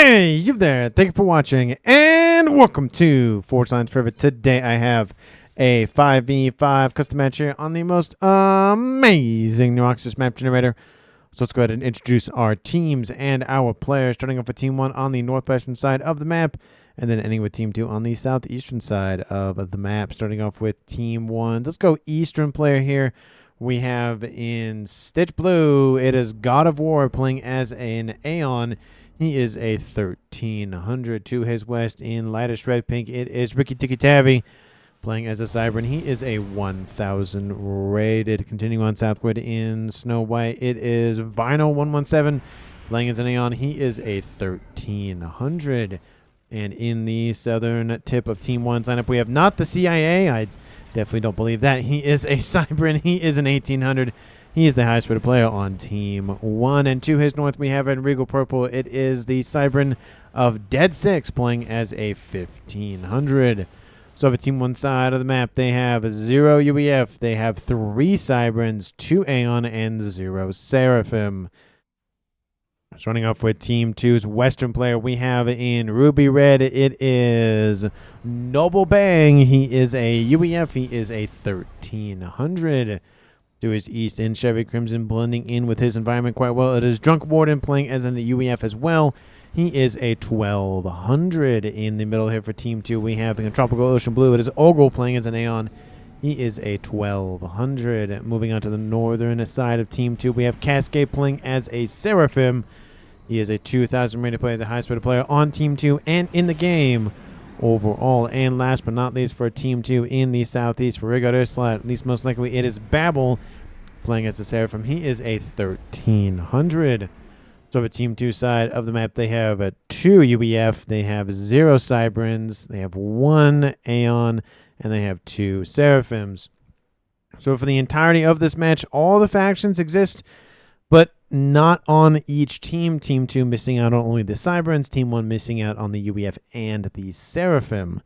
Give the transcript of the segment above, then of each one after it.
Hey, you there. Thank you for watching, and welcome to Forge Lines Forever. Today I have a 5v5 custom match here on the most amazing New Oxus map generator. So let's go ahead and introduce our teams and our players, starting off with Team 1 on the northwestern side of the map, and then ending with Team 2 on the southeastern side of the map. Starting off with Team 1. Let's go Eastern player here. We have in Stitch Blue, it is God of War playing as an Aeon. He is a 1300 to his west. In lightest red pink, it is Ricky Tikki Tavi playing as a Cybern. He is a 1000 rated. Continuing on southward in Snow White, it is Vinyl 117 playing as an Aeon. He is a 1300. And in the southern tip of Team 1's lineup, we have not the CIA. I definitely don't believe that. He is a Cybern. He is an 1800. He is the highest rated player on Team 1. And to his north, we have in Regal Purple, it is the Cybern of Dead 6 playing as a 1500. So over Team 1 side of the map, they have 0 UEF. They have 3 Cyberns, 2 Aeon, and 0 Seraphim. Starting off with Team 2's Western player, we have in Ruby Red, it is Noble Bang. He is a UEF. He is a 1300. To his east in Chevy Crimson, blending in with his environment quite well, it is Drunk Warden playing as in the UEF as well. He is a 1200. In the middle here for Team 2, we have in Tropical Ocean Blue, it is Ogle playing as an Aeon. He is a 1200. Moving on to the northern side of Team 2, we have Cascade playing as a Seraphim. He is a 2000 rated player, the highest rated player on Team 2 and in the game overall. And last but not least for Team 2 in the southeast, for Rigard Ursula, at least most likely, it is Babel playing as a Seraphim. He is a 1300. So for Team 2 side of the map, they have a 2 UEF, they have 0 Cyberns, they have 1 Aeon, and they have 2 Seraphims. So for the entirety of this match, all the factions exist, but not on each team. Team 2 missing out on only the Cyberns, Team 1 missing out on the UEF and the Seraphim.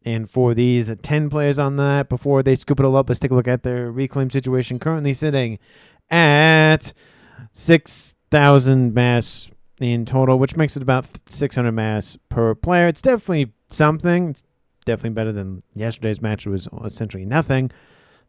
And for these 10 players on that, before they scoop it all up, let's take a look at their reclaim situation. Currently sitting at 6,000 mass in total, which makes it about 600 mass per player. It's definitely something. It's definitely better than yesterday's match. It was essentially nothing.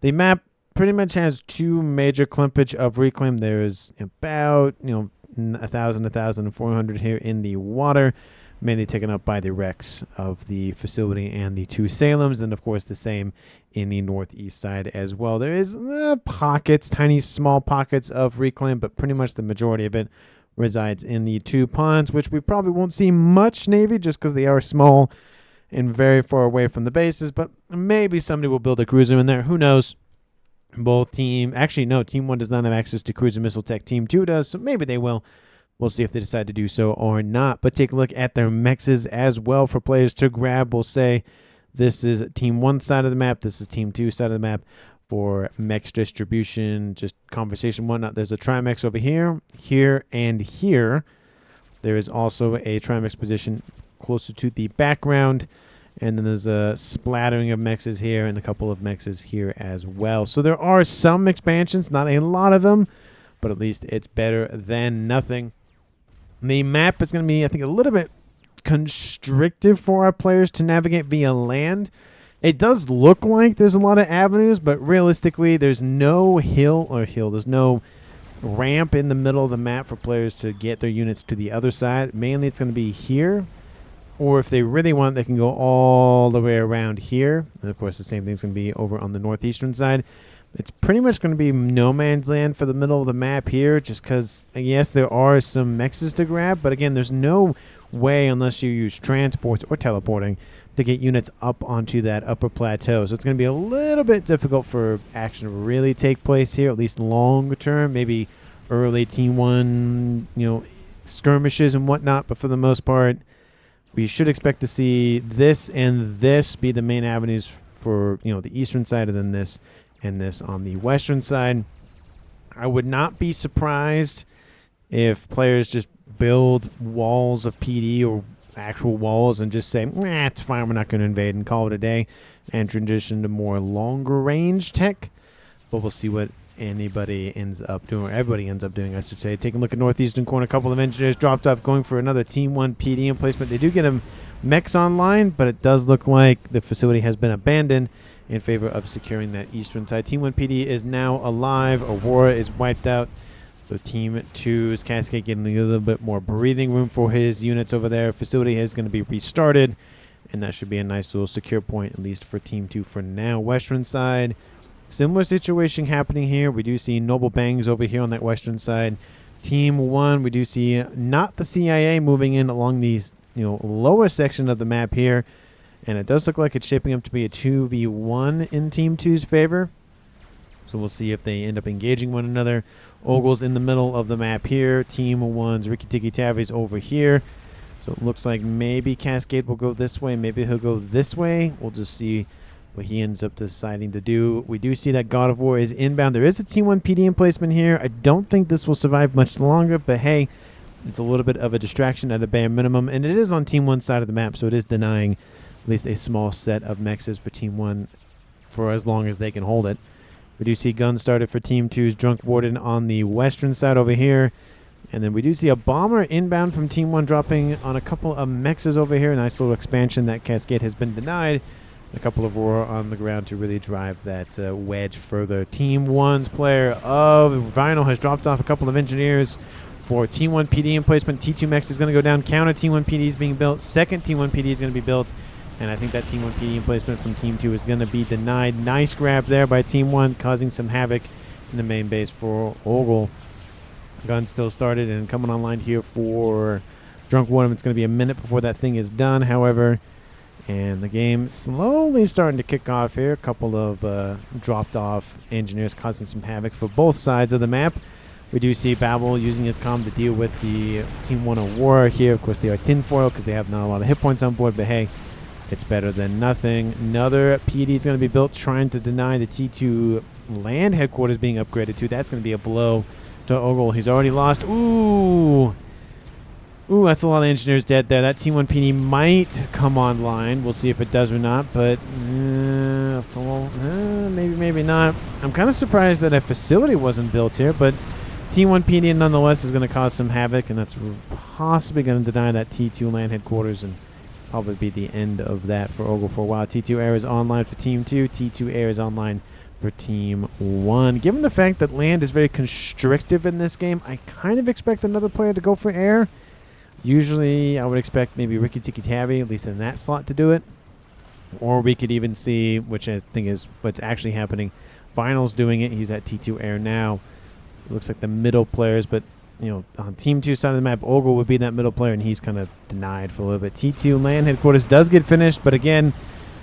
The map pretty much has 2 major clumpage of reclaim. There's about 1,000, 1,400 here in the water, mainly taken up by the wrecks of the facility and the 2 Salems, and of course the same in the northeast side as well. There is pockets, tiny small pockets of reclaim, but pretty much the majority of it resides in the 2 ponds, which we probably won't see much Navy just because they are small and very far away from the bases, but maybe somebody will build a cruiser in there. Who knows? Both team, actually no, Team 1 does not have access to cruiser missile tech. Team 2 does, so maybe they will. We'll see if they decide to do so or not. But take a look at their mexes as well for players to grab. We'll say this is Team 1 side of the map. This is Team 2 side of the map for mex distribution, just conversation, whatnot. There's a Trimex over here, here, and here. There is also a Trimex position closer to the background. And then there's a splattering of mexes here and a couple of mexes here as well. So there are some expansions, not a lot of them, but at least it's better than nothing. The map is going to be, I think, a little bit constrictive for our players to navigate via land. It does look like there's a lot of avenues, but realistically, there's no there's no ramp in the middle of the map for players to get their units to the other side. Mainly, it's going to be here. Or if they really want, they can go all the way around here. And of course, the same thing's going to be over on the northeastern side. It's pretty much going to be no man's land for the middle of the map here, just because, yes, there are some mexes to grab. But again, there's no way, unless you use transports or teleporting, to get units up onto that upper plateau. So it's going to be a little bit difficult for action to really take place here, at least longer term. Maybe early Team 1, skirmishes and whatnot. But for the most part, we should expect to see this and this be the main avenues for, the eastern side, and then this and this on the western side. I would not be surprised if players just build walls of PD or actual walls and just say, nah, it's fine, we're not going to invade, and call it a day, and transition to more longer range tech. But we'll see what anybody ends up doing, or everybody ends up doing, I should say. Taking a look at northeastern corner, a couple of engineers dropped off, going for another Team 1 PD emplacement. They do get a mechs online, but it does look like the facility has been abandoned in favor of securing that eastern side. Team 1 PD is now alive. Aurora is wiped out. So Team 2's Cascade getting a little bit more breathing room for his units over there. Facility is going to be restarted, and that should be a nice little secure point, at least for Team 2 for now. Western side, similar situation happening here. We do see Noble Bangs over here on that western side. Team 1, we do see not the CIA moving in along these, lower section of the map here. And it does look like it's shaping up to be a 2v1 in Team 2's favor. So we'll see if they end up engaging one another. Ogle's in the middle of the map here. Team 1's Ricky Tiki Tavi's over here. So it looks like maybe Cascade will go this way. Maybe he'll go this way. We'll just see what he ends up deciding to do. We do see that God of War is inbound. There is a Team 1 PD emplacement here. I don't think this will survive much longer, but hey, it's a little bit of a distraction at a bare minimum. And it is on Team 1's side of the map, so it is denying at least a small set of mexes for Team 1 for as long as they can hold it. We do see guns started for Team 2's Drunk Warden on the western side over here. And then we do see a bomber inbound from Team 1 dropping on a couple of mexes over here. Nice little expansion. That Cascade has been denied. A couple of Aurora on the ground to really drive that wedge further. Team 1's player of Vinyl has dropped off a couple of engineers for Team 1 PD emplacement. T2 Mex is going to go down. Counter Team 1 PD is being built. Second Team 1 PD is going to be built. And I think that Team 1 PD emplacement from Team 2 is going to be denied. Nice grab there by Team 1, causing some havoc in the main base for Ogle. Gun still started and coming online here for Drunk Warden. It's going to be a minute before that thing is done, however. And the game slowly starting to kick off here. A couple of dropped off engineers causing some havoc for both sides of the map. We do see Babel using his comm to deal with the Team 1 Aurora here. Of course, they are tinfoil because they have not a lot of hit points on board, but hey, it's better than nothing. Another PD is going to be built trying to deny the T2 land headquarters being upgraded to. That's going to be a blow to Ogle. He's already lost. Ooh, that's a lot of engineers dead there. That Team 1 PD might come online. We'll see if it does or not, but it's a little, maybe not. I'm kind of surprised that a facility wasn't built here, but Team 1 PD nonetheless is going to cause some havoc, and that's possibly going to deny that T2 land headquarters and probably be the end of that for Ogle for a while. T2 air is online for Team 2. T2 air is online for Team 1. Given the fact that land is very constrictive in this game, I kind of expect another player to go for air. Usually, I would expect maybe Ricky Tiki Tavi, at least in that slot, to do it. Or we could even see, which I think is what's actually happening, Vinyl's doing it. He's at T2 air now. It looks like the middle players, but on Team 2 side of the map, Ogle would be that middle player, and he's kind of denied for a little bit. T2 land headquarters does get finished, but again,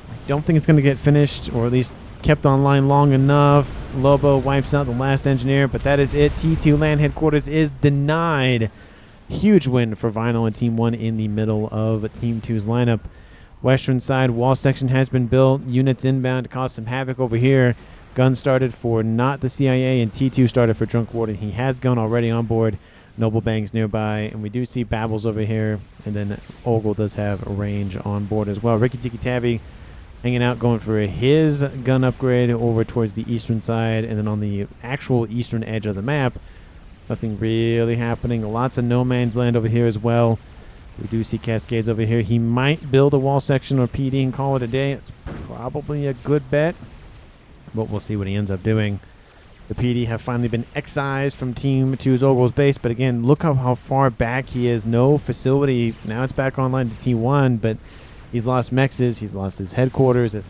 I don't think it's going to get finished, or at least kept online long enough. Lobo wipes out the last engineer, but that is it. T2 land headquarters is denied. Huge win for Vinyl and Team 1 in the middle of Team 2's lineup. Western side wall section has been built. Units inbound to cause some havoc over here. Gun started for not the CIA, and T2 started for Drunk Warden. He has gun already on board. Noble Bangs nearby, and we do see Babels over here, and then Ogle does have a range on board as well. Ricky Tiki Tavi hanging out, going for his gun upgrade over towards the eastern side, and then on the actual eastern edge of the map, nothing really happening. Lots of no man's land over here as well. We do see Cascades over here. He might build a wall section or PD and call it a day. It's probably a good bet, but we'll see what he ends up doing. The PD have finally been excised from Team 2's Ogle's base, but again, look how far back he is. No facility. Now it's back online to T1, but he's lost mexes. He's lost his headquarters. It's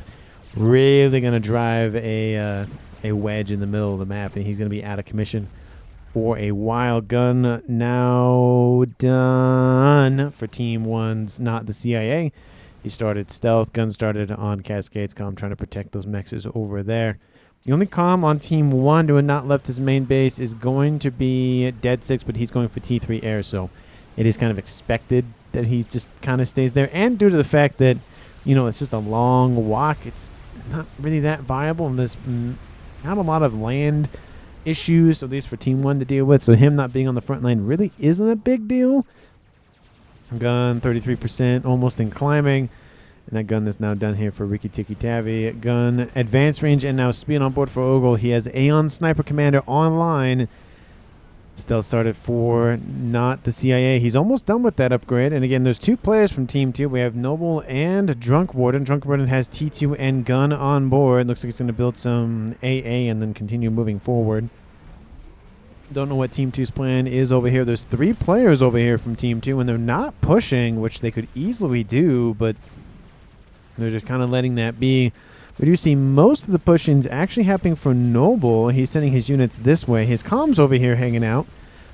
really going to drive a wedge in the middle of the map, and he's going to be out of commission for a while. Gun now done for Team 1's not the CIA. He started stealth. Gun started on Cascades comm, trying to protect those mexes over there. The only comm on Team 1 who had not left his main base is going to be Dead 6, but he's going for T3 air, so it is kind of expected that he just kind of stays there. And due to the fact that, it's just a long walk, it's not really that viable, and there's not a lot of land issues, at least for Team 1 to deal with, so him not being on the front line really isn't a big deal. Gun 33%, almost in climbing. And that gun is now done here for Ricky Tiki Tavi. Gun, advanced range, and now speed on board for Ogle. He has Aeon Sniper Commander online. Stealth started for not the CIA. He's almost done with that upgrade. And again, there's 2 players from Team 2. We have Noble and Drunk Warden. Drunk Warden has T2 and gun on board. Looks like it's going to build some AA and then continue moving forward. Don't know what Team 2's plan is over here. There's 3 players over here from Team 2, and they're not pushing, which they could easily do, but they're just kind of letting that be. But you see most of the pushings actually happening for Noble. He's sending his units this way. His comms over here hanging out,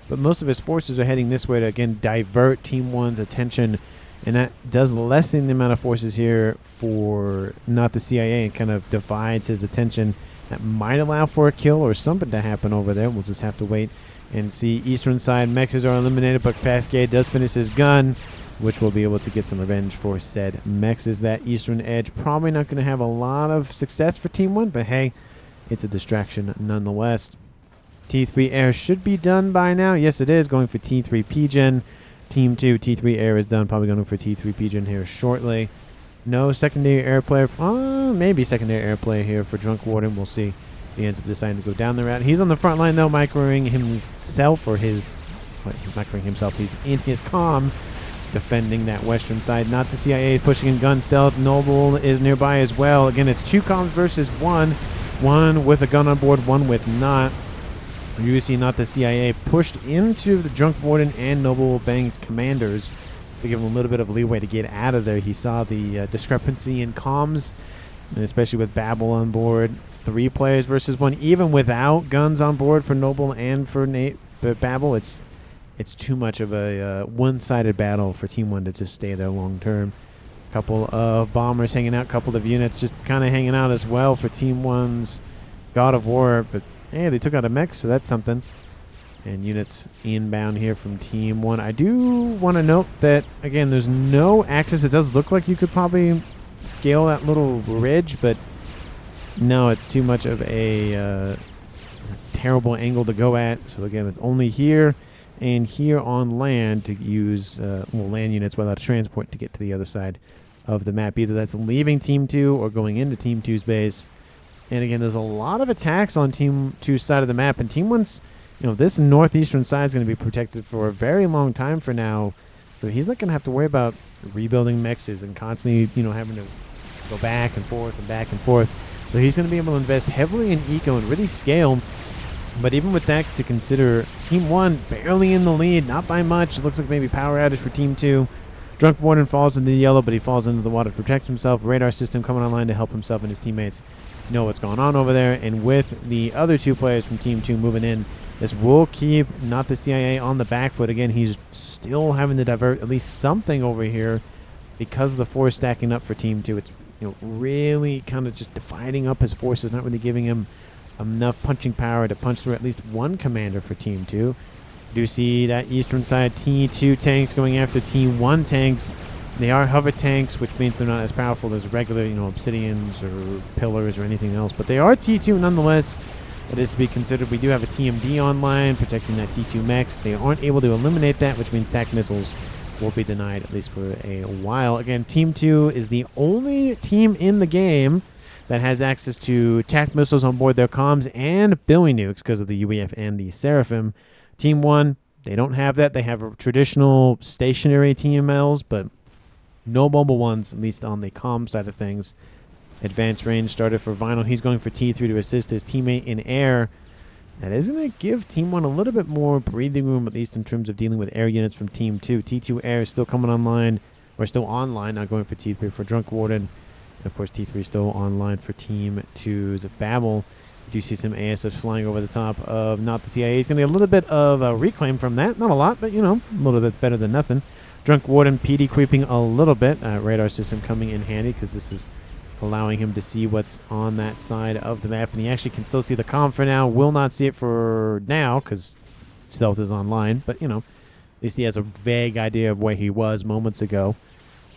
but most of his forces are heading this way to, again, divert Team 1's attention. And that does lessen the amount of forces here for not the CIA and kind of divides his attention. That might allow for a kill or something to happen over there. We'll just have to wait and see. Eastern side mexes are eliminated, but Cascade does finish his gun, which will be able to get some revenge for said mexes. That eastern edge probably not going to have a lot of success for Team 1, but hey, it's a distraction nonetheless. T3 air should be done by now. Yes, it is. Going for T3 PGen. Team 2, T3 air is done. Probably going for T3 PGen here shortly. No secondary air player. Maybe secondary air player here for Drunk Warden. We'll see. He ends up deciding to go down the route. He's on the front line, though, microing himself, or his... microing himself. He's in his comm, defending that western side. Not the CIA pushing in gun stealth. Noble is nearby as well. Again, it's 2 comms versus 1. 1 with a gun on board, 1 with not. You see not the CIA pushed into the Drunk Warden and Noble Bang's commanders to give him a little bit of leeway to get out of there. He saw the discrepancy in comms, and especially with Babel on board. It's 3 players versus 1. Even without guns on board for Noble and for Babel, it's too much of a one-sided battle for Team 1 to just stay there long term. Couple of bombers hanging out, couple of units just kind of hanging out as well for Team 1's God of War. But hey, they took out a mech, so that's something. And units inbound here from Team 1. I do want to note that, again, there's no access. It does look like you could probably scale that little ridge, but no, it's too much of a terrible angle to go at. So again, it's only here and here on land to use land units without a transport to get to the other side of the map. Either that's leaving Team 2 or going into Team 2's base. And again, there's a lot of attacks on Team 2's side of the map, and Team 1's, this northeastern side is going to be protected for a very long time for now. So he's not going to have to worry about rebuilding mexes and constantly, having to go back and forth and back and forth. So he's going to be able to invest heavily in eco and really scale. But even with that to consider, Team 1 barely in the lead, not by much. It looks like maybe power outage for Team 2. Drunk Warden falls into the yellow, but he falls into the water to protect himself. Radar system coming online to help himself and his teammates know what's going on over there. And with the other 2 players from Team 2 moving in, this will keep not the CIA on the back foot. Again, he's still having to divert at least something over here because of the force stacking up for Team 2. It's really kind of just dividing up his forces, not really giving him enough punching power to punch through at least 1 commander for Team 2. Do see that eastern side T2 tanks going after Team 1 tanks. They are hover tanks, which means they're not as powerful as regular, obsidians or pillars or anything else. But they are T2 nonetheless. It is to be considered. We do have a TMD online protecting that T2 mechs. They aren't able to eliminate that, which means TAC missiles will be denied at least for a while. Again, Team 2 is the only team in the game that has access to TAC missiles on board their comms and Billy nukes because of the UEF and the Seraphim. Team 1, they don't have that. They have traditional stationary TMLs, but no mobile ones, at least on the comm side of things. Advanced range started for Vinyl. He's going for T3 to assist his teammate in air. That isn't going to give Team 1 a little bit more breathing room, at least in terms of dealing with air units from Team 2. T2 air is still coming online, or still online, not going for T3 for Drunk Warden. And of course, T3 is still online for Team 2's Babel. You do see some ASFs flying over the top of not the CIA. He's going to get a little bit of a reclaim from that. Not a lot, but, a little bit's better than nothing. Drunk Warden PD creeping a little bit. Radar system coming in handy because this is allowing him to see what's on that side of the map. And he actually can still see the comm for now. Will not see it for now because stealth is online. But, at least he has a vague idea of where he was moments ago.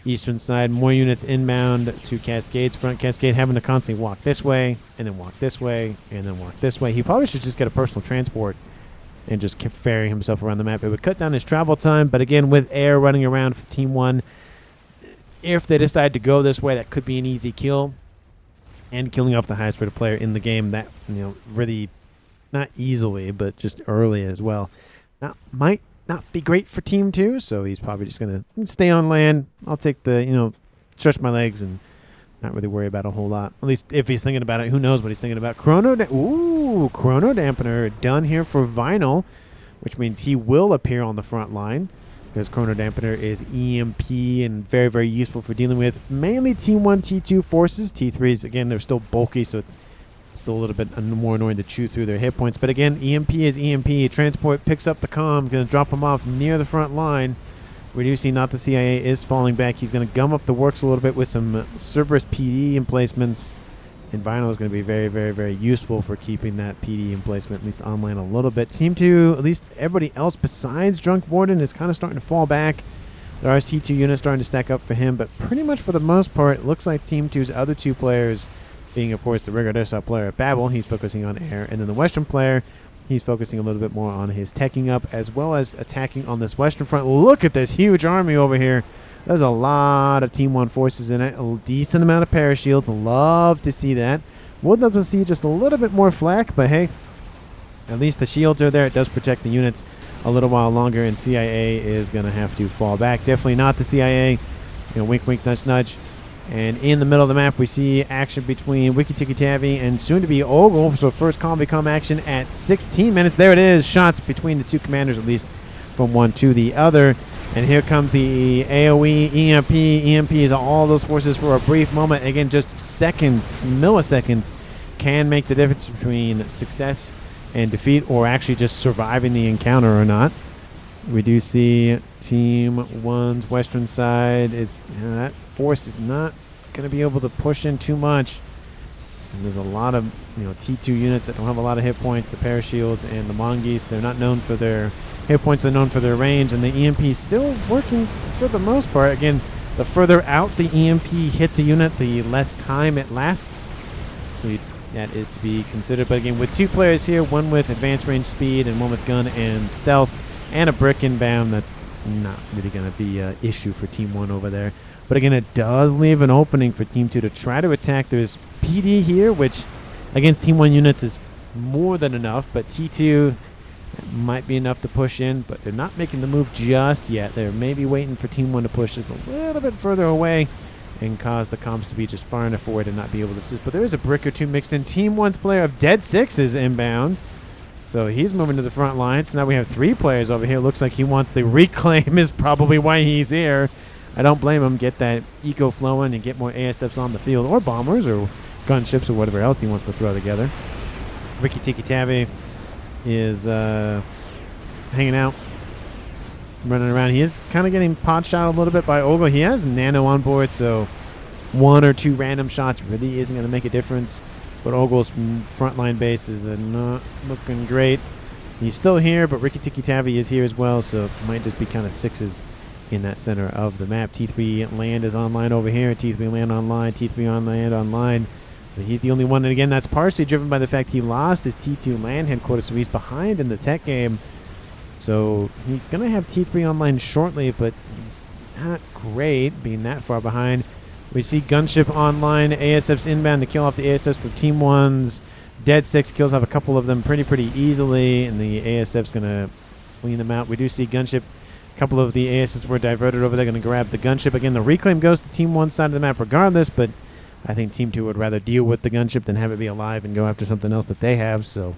Eastern side, more units inbound to Cascade's front. Cascade having to constantly walk this way, and then walk this way, and then walk this way. He probably should just get a personal transport and just keep ferrying himself around the map. It would cut down his travel time, but again, with air running around for Team 1, if they decide to go this way, that could be an easy kill. And killing off the highest rated player in the game, that, really, not easily, but just early as well. Might not be great for Team 2, so he's probably just going to stay on land. I'll take the, stretch my legs and not really worry about a whole lot. At least if he's thinking about it, who knows what he's thinking about. Chrono Dampener done here for Vinyl, which means he will appear on the front line, because Chrono Dampener is EMP and very, very useful for dealing with mainly T1, T2 forces. T3s, again, they're still bulky, so it's still a little bit more annoying to chew through their hit points. But again, EMP is EMP. Transport picks up the comm, going to drop him off near the front line. We do see Not the CIA is falling back. He's going to gum up the works a little bit with some Cerberus PD emplacements. And Vinyl is going to be very, very, very useful for keeping that PD emplacement at least online a little bit. Team 2, at least everybody else besides Drunk Warden, is kind of starting to fall back. There are T2 units starting to stack up for him, but pretty much for the most part, it looks like Team 2's other two players, being, of course, the Rigodessa player at Babel, he's focusing on air, and then the Western player, he's focusing a little bit more on his teching up, as well as attacking on this Western front. Look at this huge army over here. There's a lot of Team 1 forces in it, a decent amount of parashields. Love to see that. Would love to see just a little bit more flak, but hey, at least the shields are there. It does protect the units a little while longer, and CIA is going to have to fall back. Definitely not the CIA. Wink, wink, nudge, nudge. And in the middle of the map, we see action between Wiki Tiki Tavi and soon-to-be Ogle. So first combi-com action at 16 minutes. There it is. Shots between the two commanders, at least from one to the other. And here comes the AoE, EMP. EMP is all those forces for a brief moment. Again, just seconds, milliseconds, can make the difference between success and defeat, or actually just surviving the encounter or not. We do see Team 1's Western side. That force is not going to be able to push in too much. And there's a lot of T2 units that don't have a lot of hit points. The Parashields and the Mongoose, they're not known for their hit points, they're known for their range, and the EMP is still working for the most part. Again, the further out the EMP hits a unit, the less time it lasts. That is to be considered. But again, with two players here, one with advanced range speed and one with gun and stealth and a brick inbound, that's not really going to be an issue for Team 1 over there. But again, it does leave an opening for Team 2 to try to attack. There's PD here, which against Team 1 units is more than enough, but T2 might be enough to push in, but they're not making the move just yet. They're maybe waiting for Team 1 to push just a little bit further away and cause the comms to be just far enough away to not be able to assist. But there is a brick or two mixed in. Team 1's player of Dead 6 is inbound, so he's moving to the front line. So now we have three players over here. Looks like he wants the reclaim is probably why he's here. I don't blame him. Get that eco flowing and get more ASFs on the field, or bombers or gunships or whatever else he wants to throw together. Ricky Tiki Tavi is hanging out, just running around. He is kind of getting pot shot a little bit by Ogle. He has Nano on board, so one or two random shots really isn't going to make a difference. But Ogle's frontline base is not looking great. He's still here, but Ricky Tiki Tavi is here as well, so it might just be kind of sixes in that center of the map. T3 land is online over here. T3 land online. T3 on land online. So he's the only one. And again, that's partially driven by the fact he lost his T2 land headquarters, so he's behind in the tech game. So he's going to have T3 online shortly, but he's not great being that far behind. We see Gunship online. ASF's inbound to kill off the ASFs for Team 1's. Dead 6 kills off a couple of them pretty easily, and the ASF's going to clean them out. We do see Gunship. A couple of the ASFs were diverted over there, going to grab the Gunship. Again, the reclaim goes to Team 1's side of the map regardless, but I think Team 2 would rather deal with the Gunship than have it be alive and go after something else that they have. So,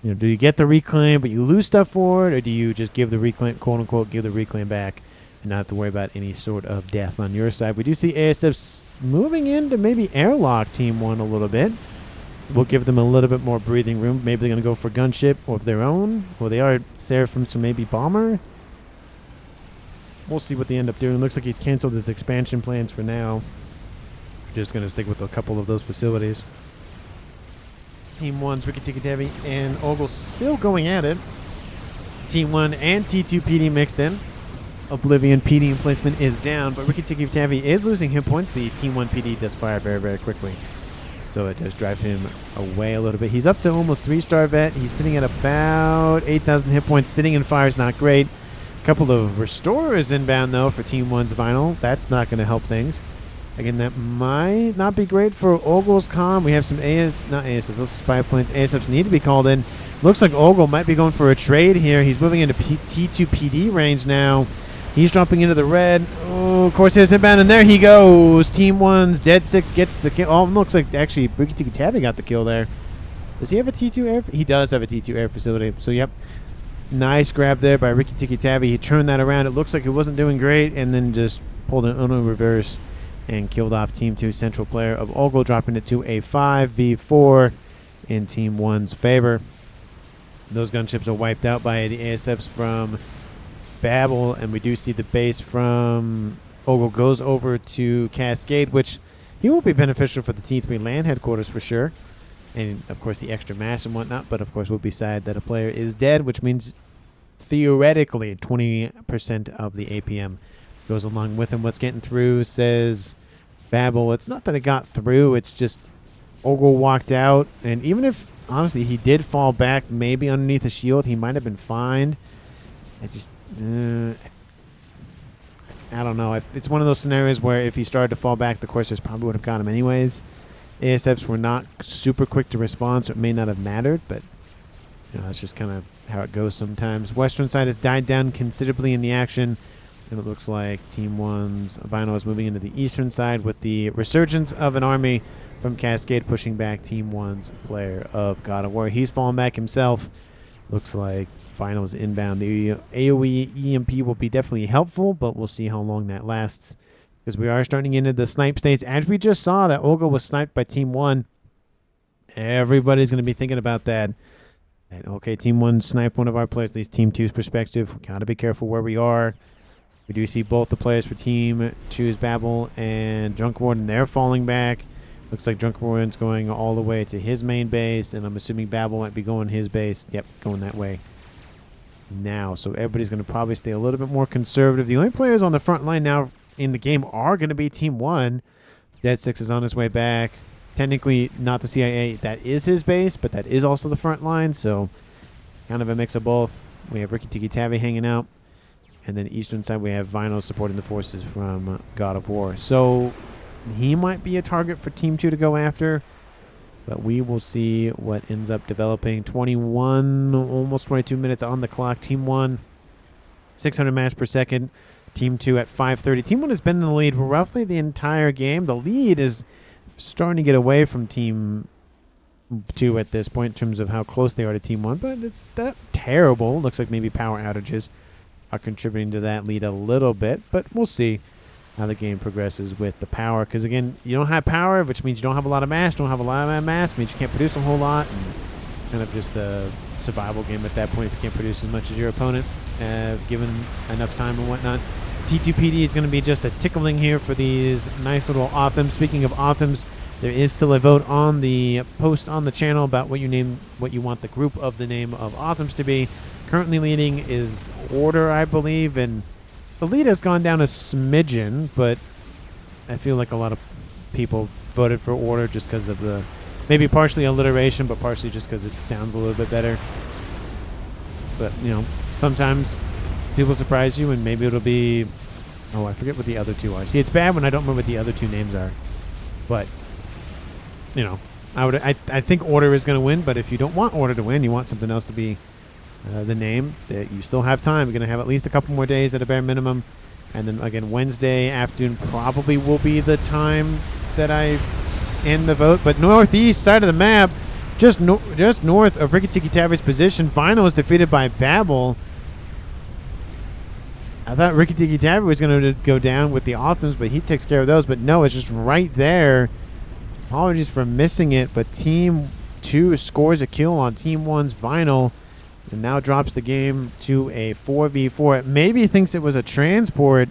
do you get the reclaim, but you lose stuff for it, or do you just give the reclaim, quote-unquote, give the reclaim back and not have to worry about any sort of death on your side? We do see ASFs moving in to maybe airlock Team 1 a little bit. We'll give them a little bit more breathing room. Maybe they're going to go for Gunship of their own. Well, they are Seraphim, so maybe Bomber. We'll see what they end up doing. It looks like he's canceled his expansion plans for now. Just going to stick with a couple of those facilities. Team 1's Ricky Tiki Tavi and Ogle still going at it. Team 1 and T2 PD mixed in. Oblivion PD emplacement is down, but Ricky Tiki Tavi is losing hit points. The Team 1 PD does fire very quickly, so it does drive him away a little bit. He's up to almost 3-star vet. He's sitting at about 8,000 hit points. Sitting in fire is not great. Couple of restorers inbound, though, for Team 1's Vinyl. That's not going to help things. Again, that might not be great for Ogle's comm. We have some not ASs, those spy planes. ASFs need to be called in. Looks like Ogle might be going for a trade here. He's moving into T2 PD range now. He's dropping into the red. Oh, Corsairs inbound, and there he goes. Team 1's Dead 6 gets the kill. Oh, looks like actually Ricky Tiki Tavi got the kill there. Does he have a T2 air? He does have a T2 air facility. So, yep. Nice grab there by Ricky Tiki Tavi. He turned that around. It looks like it wasn't doing great, and then just pulled an Uno reverse and killed off Team 2 central player of Ogle, dropping it to a 5v4 in Team 1's favor. Those gunships are wiped out by the ASFs from Babel, and we do see the base from Ogle goes over to Cascade, which he will be beneficial for the T3 land headquarters for sure. And, of course, the extra mass and whatnot, but, of course, we'll be sad that a player is dead, which means theoretically 20% of the APM goes along with him. What's getting through, says Babel. It's not that it got through. It's just Ogle walked out. And even if, honestly, he did fall back maybe underneath a shield, he might have been fined. It's just, I don't know. It's one of those scenarios where if he started to fall back, the Corsairs probably would have got him anyways. ASFs were not super quick to respond, so it may not have mattered, but that's just kind of how it goes sometimes. Western side has died down considerably in the action. And it looks like Team 1's Vinyl is moving into the eastern side with the resurgence of an army from Cascade pushing back Team 1's player of God of War. He's fallen back himself. Looks like Vinyl is inbound. The AoE EMP will be definitely helpful, but we'll see how long that lasts. Because we are starting into the snipe states. As we just saw that Ogle was sniped by Team 1. Everybody's going to be thinking about that. And, okay, Team 1 sniped one of our players, at least Team 2's perspective. We got to be careful where we are. We do see both the players for Team 2's Babel and Drunk Warden. They're falling back. Looks like Drunk Warden's going all the way to his main base, and I'm assuming Babel might be going his base. Yep, going that way now. So everybody's going to probably stay a little bit more conservative. The only players on the front line now in the game are going to be Team 1. Dead 6 is on his way back. Technically not the CIA. That is his base, but that is also the front line, so kind of a mix of both. We have Ricky Tiki Tavi hanging out. And then eastern side, we have Vinyl supporting the forces from God of War. So he might be a target for Team 2 to go after. But we will see what ends up developing. 21, almost 22 minutes on the clock. Team 1, 600 mass per second. Team 2 at 530. Team 1 has been in the lead roughly the entire game. The lead is starting to get away from Team 2 at this point in terms of how close they are to Team 1. But it's not terrible. Looks like maybe power outages are contributing to that lead a little bit, but we'll see how the game progresses with the power, because again, you don't have power, which means you don't have a lot of mass. Don't have a lot of mass means you can't produce a whole lot, and kind of just a survival game at that point if you can't produce as much as your opponent given enough time and whatnot. T2PD is going to be just a tickling here for these nice little Authams. Speaking of Authams, there is still a vote on the post on the channel about what you want the group of the name of Authams to be. Currently leading is Order, I believe, and the lead has gone down a smidgen, but I feel like a lot of people voted for Order just because of the, maybe partially alliteration, but partially just because it sounds a little bit better. But, sometimes people surprise you, and maybe it'll be, I forget what the other two are. See, it's bad when I don't remember what the other two names are. But, I think Order is going to win, but if you don't want Order to win, you want something else to be the name, that you still have time. We're going to have at least a couple more days at a bare minimum. And then, again, Wednesday afternoon probably will be the time that I end the vote. But northeast side of the map, just north of Ricky Tiki Tavi's position, Vinyl was defeated by Babel. I thought Ricky Tiki Tavi was going to go down with the Authams, but he takes care of those. But no, it's just right there. Apologies for missing it, but Team 2 scores a kill on Team 1's Vinyl. And now drops the game to a 4v4. Maybe he thinks it was a transport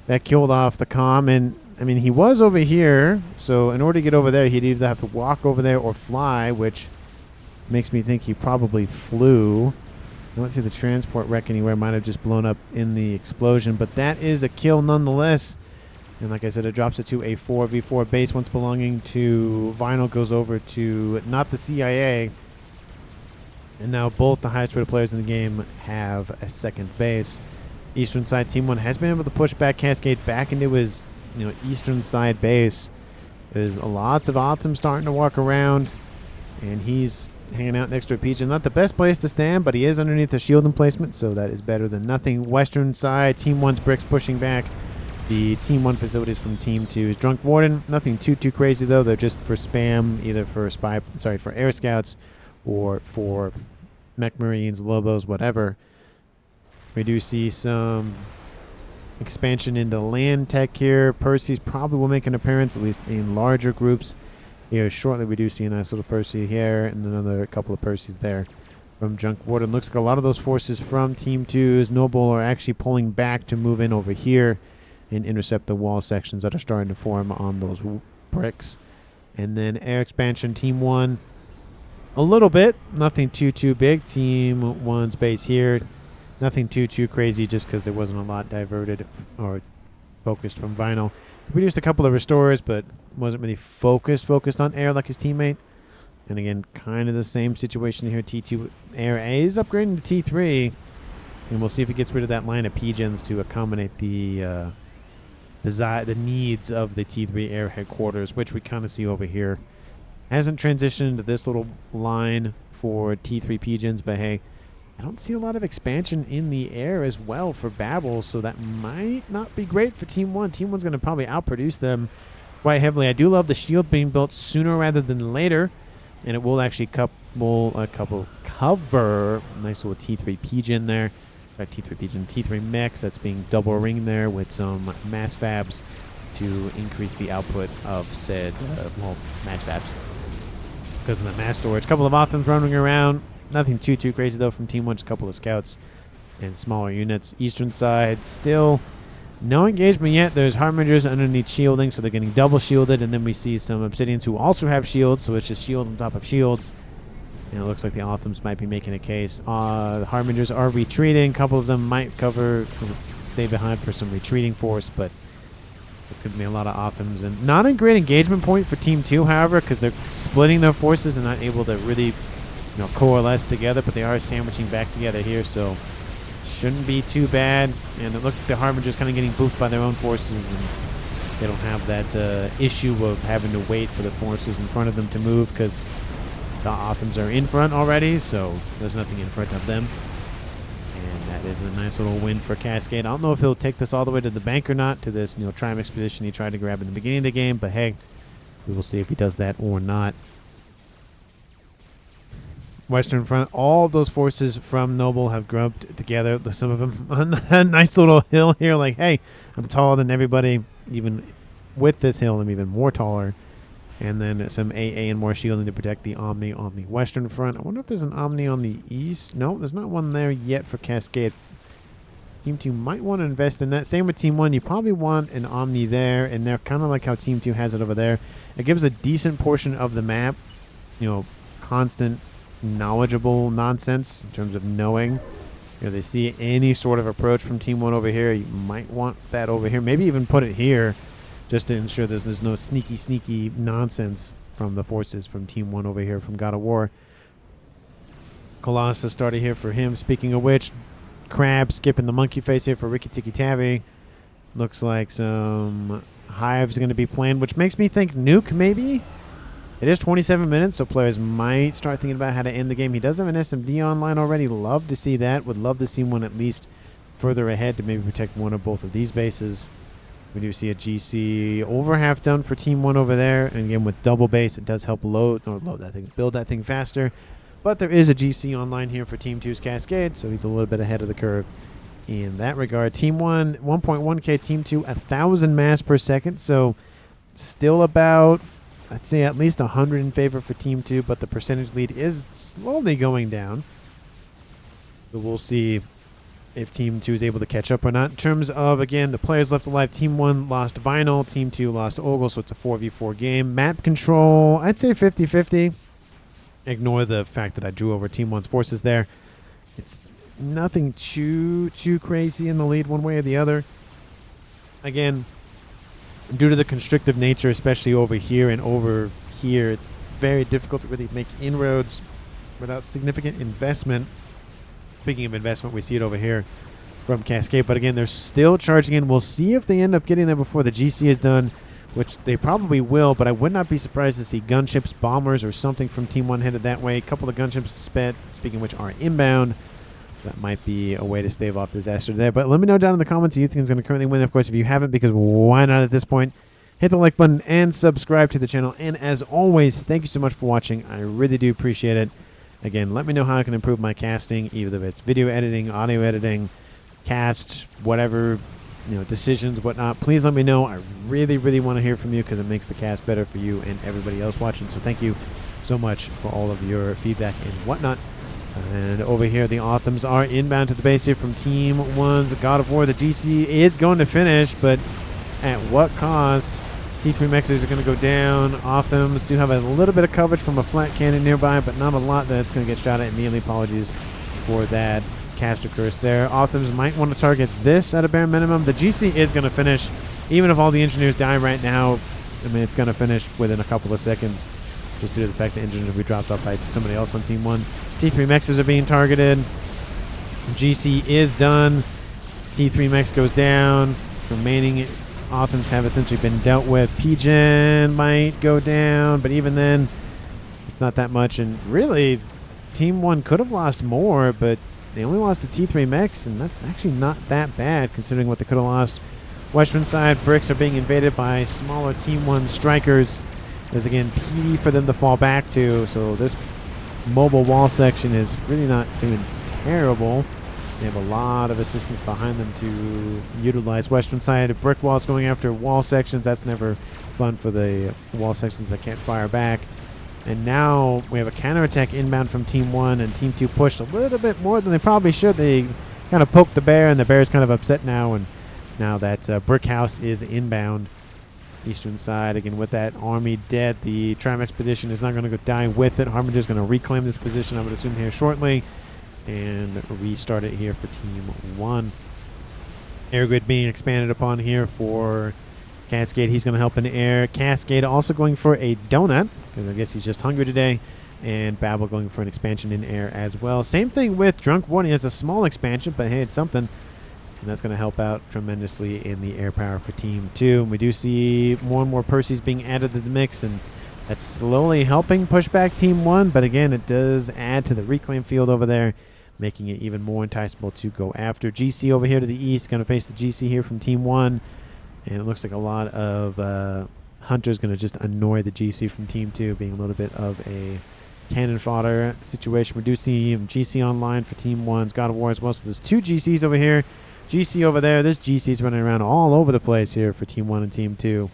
that killed off the comm. And, I mean, he was over here. So in order to get over there, he'd either have to walk over there or fly, which makes me think he probably flew. I don't see the transport wreck anywhere. Might have just blown up in the explosion. But that is a kill nonetheless. And like I said, it drops it to a 4v4 base. Once belonging to Vinyl goes over to not the CIA. And now both the highest rated players in the game have a second base. Eastern side, Team 1 has been able to push back Cascade back into his eastern side base. There's lots of Optims starting to walk around, and he's hanging out next to a Pigeon. Not the best place to stand, but he is underneath the shield emplacement, so that is better than nothing. Western side, Team 1's bricks pushing back the Team 1 facilities from Team 2's Drunk Warden. Nothing too crazy, though. They're just for spam, either for for air scouts or for mech marines, lobos, whatever. We do see some expansion into land tech here. Percy's probably will make an appearance, at least in larger groups. Here shortly, we do see a nice little Percy here and another couple of Percys there from Drunk Warden. Looks like a lot of those forces from Team 2's Noble are actually pulling back to move in over here and intercept the wall sections that are starting to form on those bricks. And then air expansion, Team 1, a little bit. Nothing too big. Team 1's base here. Nothing too crazy, just because there wasn't a lot diverted or focused from Vinyl. He produced a couple of restorers, but wasn't really focused on air like his teammate. And again, kind of the same situation here. T2 air is upgrading to T3, and we'll see if he gets rid of that line of Pigeons to accommodate the needs of the T3 air headquarters, which we kind of see over here. Hasn't transitioned into this little line for T3 Pigeons, but hey, I don't see a lot of expansion in the air as well for Babel, so that might not be great for Team 1. Team 1's going to probably outproduce them quite heavily. I do love the shield being built sooner rather than later, and it will actually cover nice little T3 Pigeon there. T3 Pigeon, T3 mechs that's being double ringed there with some mass fabs to increase the output of said mass fabs because of the mass storage. A couple of Optims running around. Nothing too crazy, though, from Team 1. Just a couple of scouts and smaller units. Eastern side, still no engagement yet. There's Harbingers underneath shielding, so they're getting double shielded. And then we see some Obsidians who also have shields, so it's just shield on top of shields. And it looks like the Optims might be making a case. The Harbingers are retreating. A couple of them might stay behind for some retreating force, but it's going to be a lot of Optims. And not a great engagement point for Team 2, however, because they're splitting their forces and not able to really coalesce together, but they are sandwiching back together here, so shouldn't be too bad. And it looks like the Harbingers kind of getting booped by their own forces, and they don't have that issue of having to wait for the forces in front of them to move, because the Optims are in front already, so there's nothing in front of them. And that is a nice little win for Cascade. I don't know if he'll take this all the way to the bank or not, to this Triumph Expedition he tried to grab in the beginning of the game, but hey, we will see if he does that or not. Western front, all of those forces from Noble have grubbed together. Some of them on a nice little hill here, like, hey, I'm taller than everybody. Even with this hill, I'm even more taller. And then some AA and more shielding to protect the Omni on the western front. I wonder if there's an Omni on the east. No, there's not one there yet for Cascade. Team 2 might want to invest in that. Same with Team 1. You probably want an Omni there, and they're kind of like how Team 2 has it over there. It gives a decent portion of the map, constant knowledgeable nonsense in terms of knowing. They see any sort of approach from Team 1 over here. You might want that over here. Maybe even put it here just to ensure there's no sneaky nonsense from the forces from Team 1 over here from God of War. Colossus started here for him. Speaking of which, Crab skipping the monkey face here for Ricky Tiki Tavi. Looks like some hives are going to be planned, which makes me think Nuke maybe. It is 27 minutes, so players might start thinking about how to end the game. He does have an SMD online already. Love to see that. Would love to see one at least further ahead to maybe protect one or both of these bases. We do see a GC over half done for Team 1 over there. And again, with double base, it does help build that thing faster. But there is a GC online here for Team 2's Cascade, so he's a little bit ahead of the curve in that regard. Team 1, 1.1k. Team 2, 1,000 mass per second. So still about, I'd say, at least 100 in favor for Team 2, but the percentage lead is slowly going down. So we'll see if Team 2 is able to catch up or not. In terms of, again, the players left alive, Team 1 lost Vinyl, Team 2 lost Ogle, so it's a 4v4 game. Map control, I'd say 50-50. Ignore the fact that I drew over Team 1's forces there. It's nothing too crazy in the lead one way or the other. Again, due to the constrictive nature, especially over here and over here, it's very difficult to really make inroads without significant investment. Speaking of investment, we see it over here. from Cascade. But again, they're still charging in. We'll see if they end up getting there before the GC is done, which they probably will, but I would not be surprised to see gunships, bombers, or something from Team 1 headed that way. A couple of gunships, speaking of which, are inbound. So that might be a way to stave off disaster there. But let me know down in the comments who you think is going to currently win. Of course, if you haven't, because why not at this point, hit the like button and subscribe to the channel. And as always, thank you so much for watching. I really do appreciate it. Again, let me know how I can improve my casting, either if it's video editing, audio editing, cast, whatever, decisions, whatnot. Please let me know. I really, really want to hear from you because it makes the cast better for you and everybody else watching. So thank you so much for all of your feedback and whatnot. And over here, the Authams are inbound to the base here from Team 1's God of War. The GC is going to finish, but at what cost? T3 Mexers are going to go down. Authams do have a little bit of coverage from a flat cannon nearby, but not a lot that's going to get shot at immediately. Apologies for that caster curse there. Authams might want to target this at a bare minimum. The GC is going to finish. Even if all the engineers die right now, I mean, it's going to finish within a couple of seconds, just due to the fact that engineers will be dropped off by somebody else on Team 1. T3 Mexers are being targeted. GC is done. T3 Mex goes down. Remaining Authams have essentially been dealt with. PGen might go down, but even then, it's not that much. And really, Team 1 could have lost more, but they only lost to T3 Mex, and that's actually not that bad considering what they could have lost. Western side, bricks are being invaded by smaller Team 1 strikers. There's, again, PD for them to fall back to, so this mobile wall section is really not doing terrible. They have a lot of assistance behind them to utilize. Western side, brick walls going after wall sections. That's never fun for the wall sections that can't fire back. And now we have a counterattack inbound from Team 1, and Team 2 pushed a little bit more than they probably should. They kind of poked the bear, and the bear's kind of upset now, and now that brick house is inbound. Eastern side, again, with that army dead, the Trimax position is not going to go die with it. Harbinger's going to reclaim this position, I would assume, here shortly, and restart it here for Team 1. Air grid being expanded upon here for Cascade. He's going to help in the air. Cascade also going for a donut, because I guess he's just hungry today. And Babel going for an expansion in air as well. Same thing with Drunk Warning. Has a small expansion, but hey, it's something. And that's going to help out tremendously in the air power for Team 2. And we do see more and more Percys being added to the mix, and that's slowly helping push back Team 1. But again, it does add to the reclaim field over there, making it even more enticable to go after. GC over here to the east, going to face the GC here from Team 1. And it looks like a lot of Hunters going to just annoy the GC from Team 2, being a little bit of a cannon fodder situation. We do see GC online for Team 1's God of War as well. So there's two GCs over here. GC over there. There's GCs running around all over the place here for Team 1 and Team 2.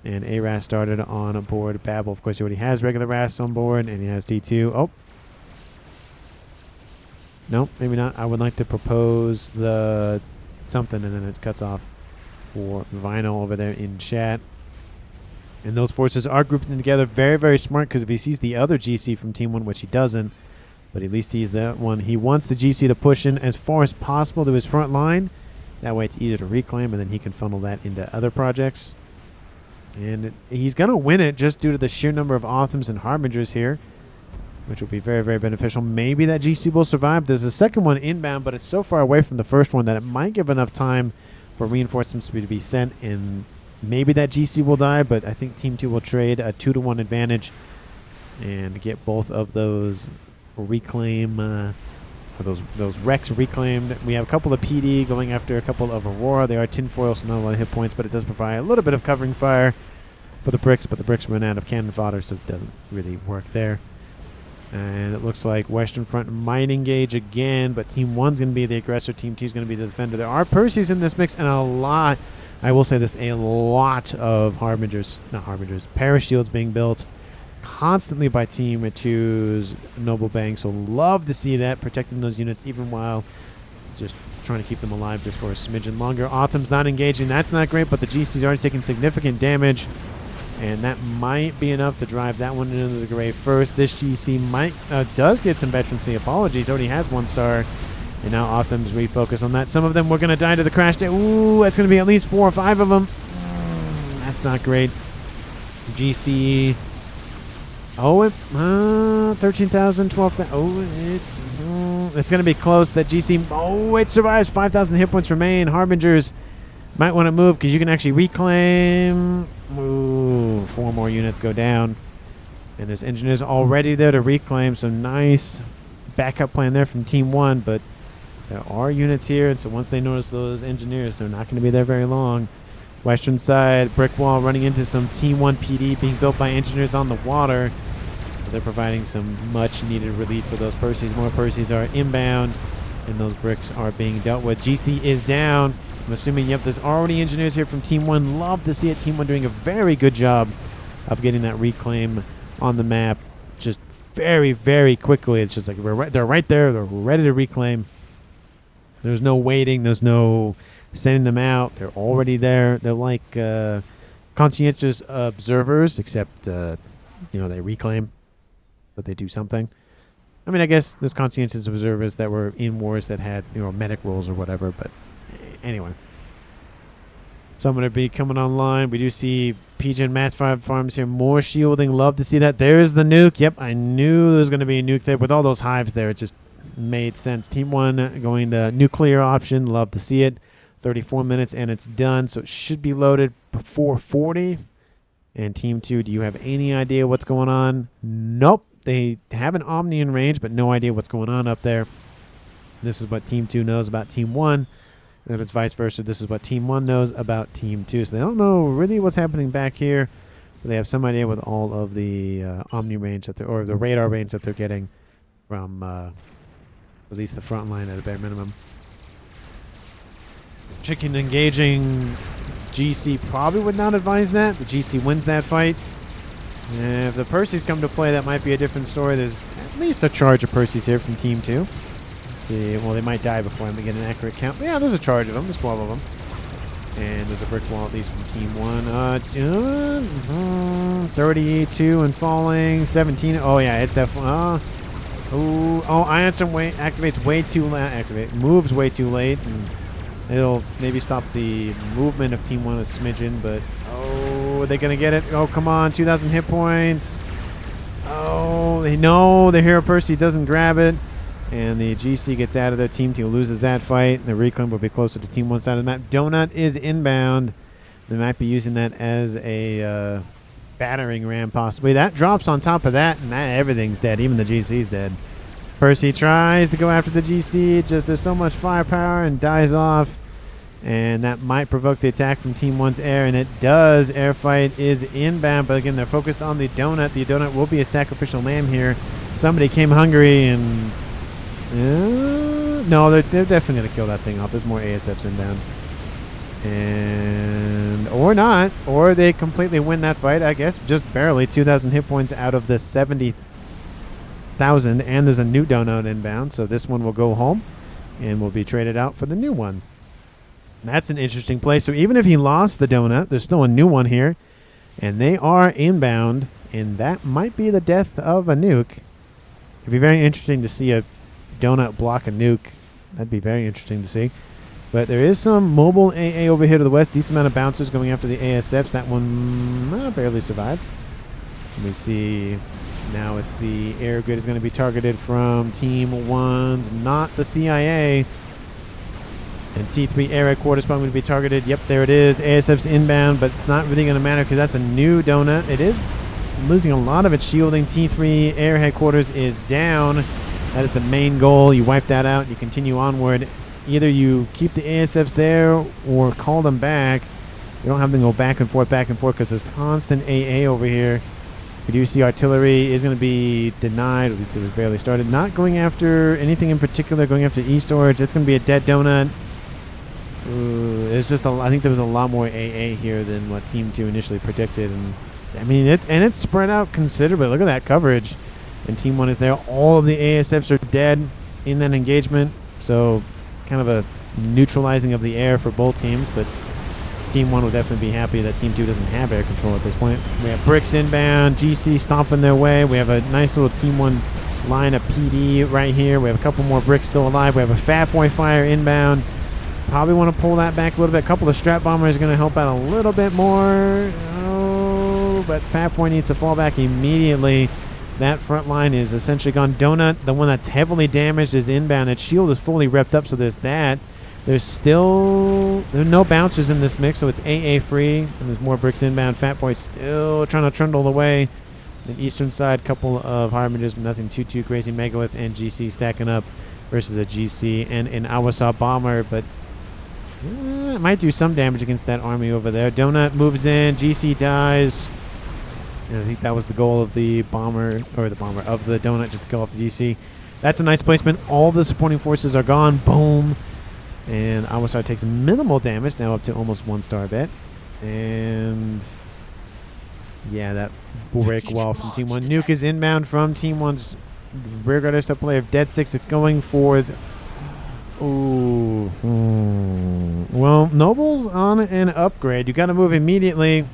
And ARAS started on board. Babel, of course, he already has regular RAS on board, and he has T2. Oh. No, maybe not. I would like to propose the something, and then it cuts off for Vinyl over there in chat. And those forces are grouping together. Very, very smart, because if he sees the other GC from Team 1, which he doesn't, but at least sees that one, he wants the GC to push in as far as possible to his front line. That way it's easier to reclaim, and then he can funnel that into other projects. And he's going to win it just due to the sheer number of Authams and Harbingers here, which will be very, very beneficial. Maybe that GC will survive. There's a second one inbound, but it's so far away from the first one that it might give enough time for reinforcements to be sent, and maybe that GC will die, but I think Team 2 will trade a 2-to-1 advantage and get both of those reclaim, or those wrecks reclaimed. We have a couple of PD going after a couple of Aurora. They are tinfoil, so not a lot of hit points, but it does provide a little bit of covering fire for the bricks, but the bricks run out of cannon fodder, so it doesn't really work there. And it looks like Western Front might engage again, but Team 1's going to be the aggressor. Team 2's going to be the defender. There are Percys in this mix, and a lot, I will say this, a lot of Parashields being built constantly by Team 2's Noble Bang. So love to see that, protecting those units even while just trying to keep them alive just for a smidgen longer. Autham's not engaging. That's not great, but the GC's already taking significant damage. And that might be enough to drive that one into the grave first. This GC does get some veterancy. Apologies, already has 1 star. And now Autham's refocus on that. Some of them were going to die to the crash day. Ooh, that's going to be at least 4 or 5 of them. That's not great. GC. Oh, 13,000, 12,000. Oh, it's It's going to be close. That GC, oh, it survives. 5,000 hit points remain. Harbingers might want to move because you can actually reclaim. Ooh, 4 more units go down. And there's engineers already there to reclaim. So nice backup plan there from Team 1. But there are units here. And so once they notice those engineers, they're not going to be there very long. Western side, brick wall running into some Team 1 PD being built by engineers on the water. They're providing some much needed relief for those Perseus. More Perseus are inbound, and those bricks are being dealt with. GC is down. I'm assuming, yep, there's already engineers here from Team 1. Love to see it. Team 1 doing a very good job of getting that reclaim on the map just very, very quickly. It's just like they're right there. They're ready to reclaim. There's no waiting. There's no sending them out. They're already there. They're like conscientious observers, except, they reclaim. But they do something. I mean, I guess there's conscientious observers that were in wars that had, medic roles or whatever. But anyway. So I'm going to be coming online. We do see PG and Match 5 farms here. More shielding. Love to see that. There's the nuke. Yep, I knew there was going to be a nuke there. With all those hives there, it just made sense. Team 1 going to nuclear option. Love to see it. 34 minutes and it's done. So it should be loaded before 40. And Team 2, do you have any idea what's going on? Nope. They have an Omni in range, but no idea what's going on up there. This is what Team 2 knows about Team 1. And if it's vice versa, this is what Team 1 knows about Team 2. So they don't know really what's happening back here. But they have some idea with all of the Omni range or the radar range that they're getting from at least the front line at a bare minimum. Chicken engaging. GC probably would not advise that. The GC wins that fight. And if the Perseus come to play, that might be a different story. There's at least a charge of Perseus here from Team 2. Let's see. Well, they might die before I get an accurate count. But yeah, there's a charge of them. There's 12 of them. And there's a brick wall at least from Team 1. 32 and falling. 17. Oh, yeah, it's definitely... Ion Storm activates way too late. Moves way too late. And it'll maybe stop the movement of Team 1 a smidgen, but... are they going to get it? Oh, come on. 2,000 hit points. Oh, they know the hero Percy doesn't grab it. And the GC gets out of there. Team 2 loses that fight. The reclaim will be closer to Team 1 side of the map. Donut is inbound. They might be using that as a battering ram, possibly. That drops on top of that, and everything's dead. Even the GC's dead. Percy tries to go after the GC. Just there's so much firepower and dies off. And that might provoke the attack from Team 1's air, and it does. Air fight is inbound, but again, they're focused on the donut. The donut will be a sacrificial lamb here. Somebody came hungry, and... no, they're definitely going to kill that thing off. There's more ASFs inbound. And... or not. Or they completely win that fight, I guess. Just barely. 2,000 hit points out of the 70,000, and there's a new donut inbound, so this one will go home, and will be traded out for the new one. That's an interesting play. So even if he lost the donut, there's still a new one here. And they are inbound. And that might be the death of a nuke. It'd be very interesting to see a donut block a nuke. That'd be very interesting to see. But there is some mobile AA over here to the west. Decent amount of bouncers going after the ASFs. That one barely survived. And we see now it's the air grid is going to be targeted from Team 1's, not the CIA. And T3 air headquarters probably going to be targeted. Yep, there it is. ASF's inbound, but it's not really going to matter because that's a new donut. It is losing a lot of its shielding. T3 air headquarters is down. That is the main goal. You wipe that out. You continue onward. Either you keep the ASFs there or call them back. You don't have them go back and forth because there's constant AA over here. We do see artillery is going to be denied. At least it was barely started. Not going after anything in particular. Going after E-storage. It's going to be a dead donut. It's just I think there was a lot more AA here than what Team 2 initially predicted. And I mean, it's spread out considerably. Look at that coverage. And Team 1 is there. All of the ASFs are dead in that engagement. So kind of a neutralizing of the air for both teams. But Team 1 will definitely be happy that Team 2 doesn't have air control at this point. We have bricks inbound. GC stomping their way. We have a nice little Team 1 line of PD right here. We have a couple more bricks still alive. We have a Fat Boy Fire inbound. Probably want to pull that back a little bit. A couple of Strat Bombers are going to help out a little bit more. Oh, but Fat Boy needs to fall back immediately. That front line is essentially gone. Donut, the one that's heavily damaged, is inbound. Its shield is fully repped up, so there's that. There are no bouncers in this mix, so it's AA free, and there's more bricks inbound. Fat Boy still trying to trundle away. The eastern side, couple of Harbinger, but nothing too crazy. Megalith and GC stacking up versus a GC and an Awasaw Bomber, but it might do some damage against that army over there. Donut moves in, GC dies. And I think that was the goal of the bomber, or the bomber of the Donut, just to kill off the GC. That's a nice placement. All the supporting forces are gone. Boom. And Awasaw takes minimal damage, now up to almost 1-star bet. And yeah, that break wall from Team 1. Nuke is inbound from Team 1's rearguard SO player of Dead 6. It's going for the... Ooh. Well, Noble's on an upgrade. You got to move immediately.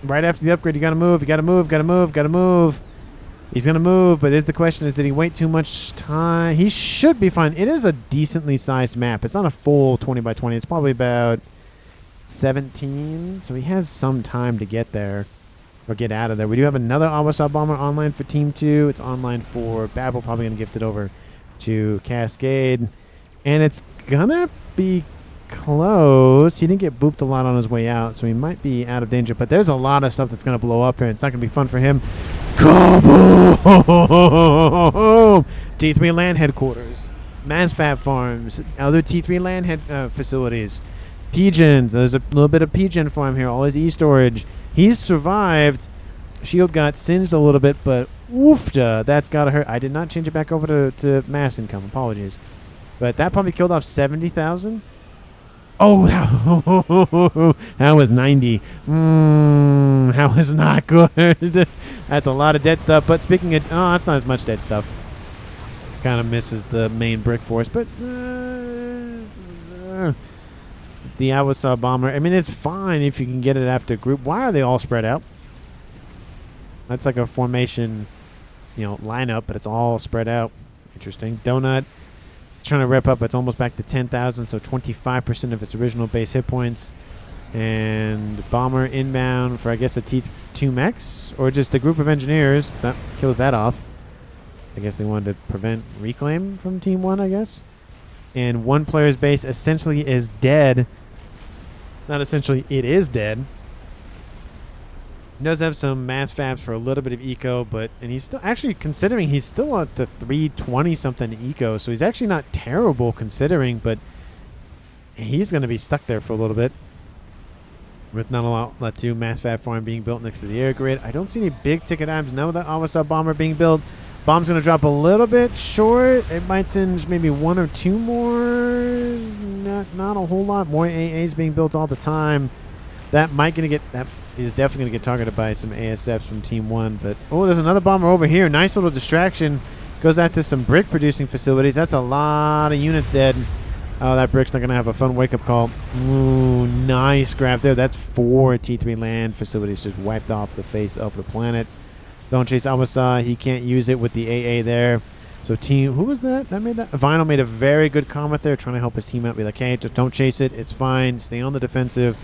Right after the upgrade, you got to move. You got to move. Got to move. Got to move. He's going to move, but the question is, did he wait too much time? He should be fine. It is a decently sized map. It's not a full 20 by 20. It's probably about 17, so he has some time to get there or get out of there. We do have another Awasaw Bomber online for Team 2. It's online for Babel. Probably going to gift it over to Cascade. And it's going to be close. He didn't get booped a lot on his way out, so he might be out of danger. But there's a lot of stuff that's going to blow up here. It's not going to be fun for him. Kaboom! T3 land headquarters. Mansfab farms. Other T3 land facilities. Pigeons. There's a little bit of pigeon farm here. All his E-storage. He's survived. Shield got singed a little bit, but oofta. That's got to hurt. I did not change it back over to mass income. Apologies. But that probably killed off 70,000. Oh, that was 90. That was not good. That's a lot of dead stuff. But speaking of... Oh, that's not as much dead stuff. Kind of misses the main brick force. But the Awasaw Bomber... I mean, it's fine if you can get it after group. Why are they all spread out? That's like a formation, lineup, but it's all spread out. Interesting. Donut... trying to rep up. It's almost back to 10,000, so 25% of its original base hit points. And Bomber inbound for, I guess, a T2 mechs, or just a group of engineers. That kills that off. I guess they wanted to prevent reclaim from Team 1, I guess. And one player's base essentially is dead. Not essentially, it is dead. He does have some mass fabs for a little bit of eco, and he's still actually, considering he's still at the 320 something eco, so he's actually not terrible considering, but he's going to be stuck there for a little bit with not a lot to mass fab farm being built next to the air grid. I don't see any big ticket items. No, the Awasaw Bomber being built. Bomb's going to drop a little bit short. It might singe maybe one or two more. Not a whole lot more. AAs being built all the time. That is definitely going to get targeted by some ASFs from Team 1. But, there's another bomber over here. Nice little distraction. Goes after some brick producing facilities. That's a lot of units dead. Oh, that brick's not going to have a fun wake-up call. Ooh, nice grab there. That's 4 T3 land facilities just wiped off the face of the planet. Don't chase Awasaw. He can't use it with the AA there. So team, who was that? That made that? Vinyl made a very good comment there, trying to help his team out. Be like, hey, just don't chase it. It's fine. Stay on the defensive.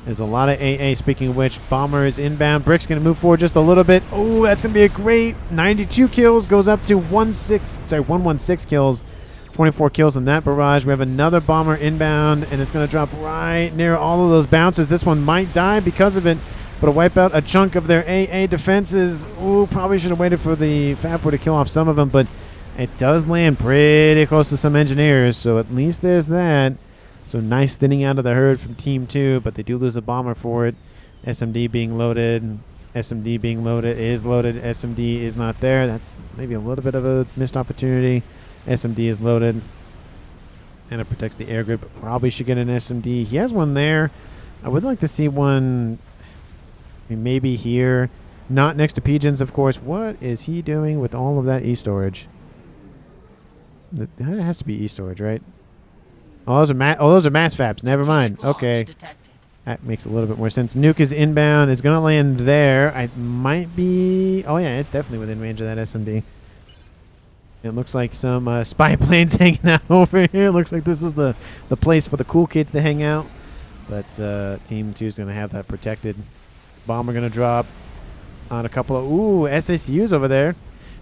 There's a lot of AA. Speaking of which, Bomber is inbound. Brick's going to move forward just a little bit. Oh, that's going to be a great 92 kills. Goes up to 116 kills. 24 kills in that barrage. We have another Bomber inbound, and it's going to drop right near all of those bouncers. This one might die because of it, but it'll wipe out a chunk of their AA defenses. Ooh, probably should have waited for the Fat Boy to kill off some of them, but it does land pretty close to some engineers, so at least there's that. So nice thinning out of the herd from Team 2, but they do lose a Bomber for it. SMD being loaded. SMD being loaded is loaded. SMD is not there. That's maybe a little bit of a missed opportunity. SMD is loaded. And it protects the air grid, but probably should get an SMD. He has one there. I would like to see one maybe here. Not next to Pigeons, of course. What is he doing with all of that E-storage? That has to be E-storage, right? Oh, those are mass fabs. Never mind. Okay. That makes a little bit more sense. Nuke is inbound. It's going to land there. I might be... Oh, yeah, it's definitely within range of that SMD. It looks like some spy planes hanging out over here. Looks like this is the place for the cool kids to hang out. But Team 2 is going to have that protected. Bomber going to drop on a couple of... Ooh, SACUs over there.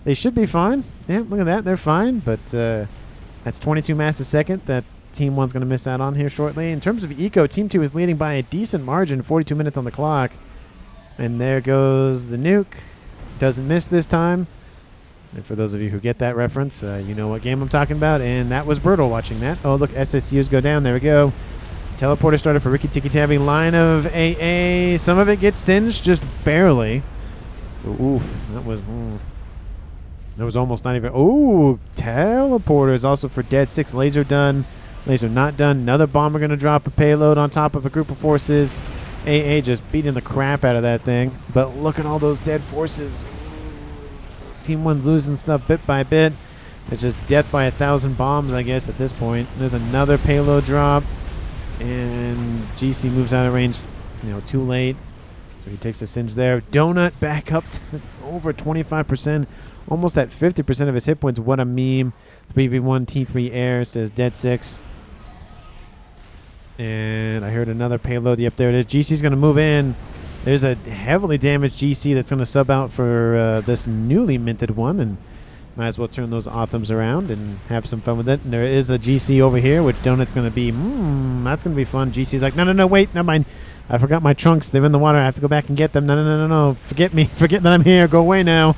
They should be fine. Yeah, look at that. They're fine. But that's 22 mass a second that Team 1's going to miss out on here shortly. In terms of eco, Team 2 is leading by a decent margin, 42 minutes on the clock. And there goes the nuke. Doesn't miss this time. And for those of you who get that reference, you know what game I'm talking about. And that was brutal watching that. Oh, look, SSUs go down. There we go. Teleporter started for Ricky Tiki Tabby. Line of AA. Some of it gets singed just barely. So, oof. That was almost not even. Ooh, teleporters also for Dead 6. Laser done. Laser not done. Another bomber going to drop a payload on top of a group of forces. AA just beating the crap out of that thing. But look at all those dead forces. Team 1's losing stuff bit by bit. It's just death by 1,000 bombs, I guess, at this point. There's another payload drop. And GC moves out of range, too late. So he takes a singe there. Donut back up to over 25%. Almost at 50% of his hit points. What a meme. 3v1 T3 air, says Dead 6. And I heard another payload. Yep, there it is. GC's going to move in. There's a heavily damaged GC that's going to sub out for this newly minted one. And might as well turn those Autumns around and have some fun with it. And there is a GC over here, which Donut's going to be, that's going to be fun. GC's like, no, wait, never mind. I forgot my trunks. They're in the water. I have to go back and get them. No. Forget me. Forget that I'm here. Go away now.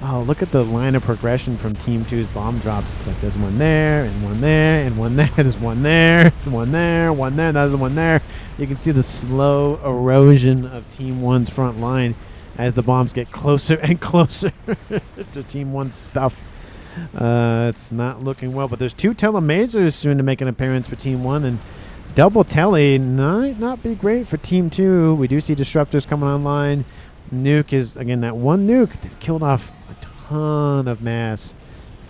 Oh, look at the line of progression from Team 2's bomb drops. It's like there's one there, and one there, and one there. There's one there, one there, one there. There's one there. You can see the slow erosion of Team 1's front line as the bombs get closer and closer to Team 1's stuff. It's not looking well, but there's 2 telemasers soon to make an appearance for Team 1, and double tele might not be great for Team 2. We do see disruptors coming online. Nuke is, again, that one nuke that killed off a ton of mass.